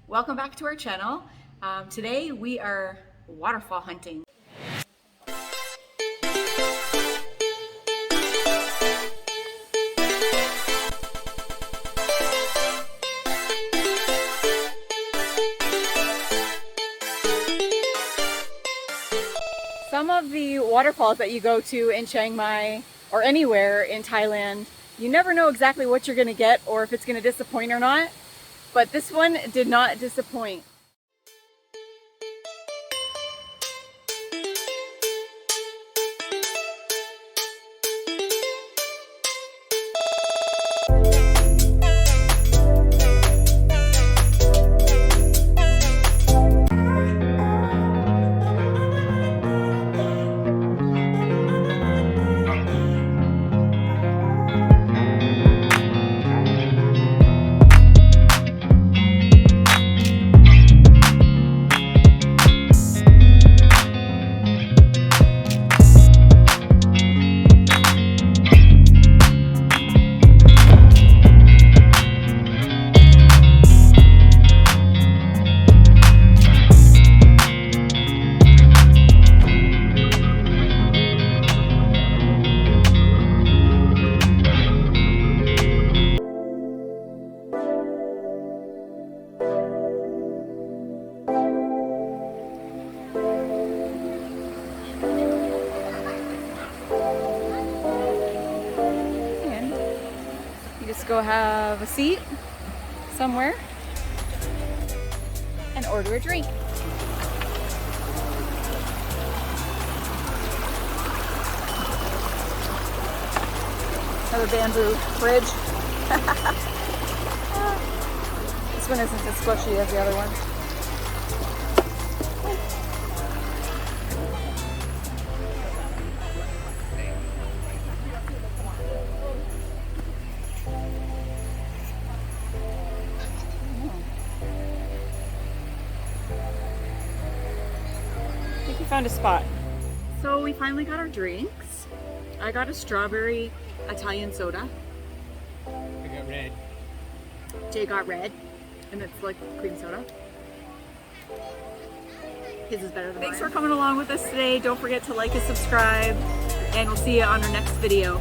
Welcome back to our channel. Today we are waterfall hunting. Some of the waterfalls that you go to in Chiang Mai or anywhere in Thailand, you never know exactly what you're going to get or if it's going to disappoint or not. But this one did not disappoint. Just go have a seat somewhere and order a drink. Another bamboo bridge. This one isn't as squishy as the other one. Found a spot. So we finally got our drinks. I got a strawberry Italian soda. I got red. Jay got red, and it's like cream soda. His is better than mine. Thanks for coming along with us today. Don't forget to like and subscribe, and we'll see you on our next video.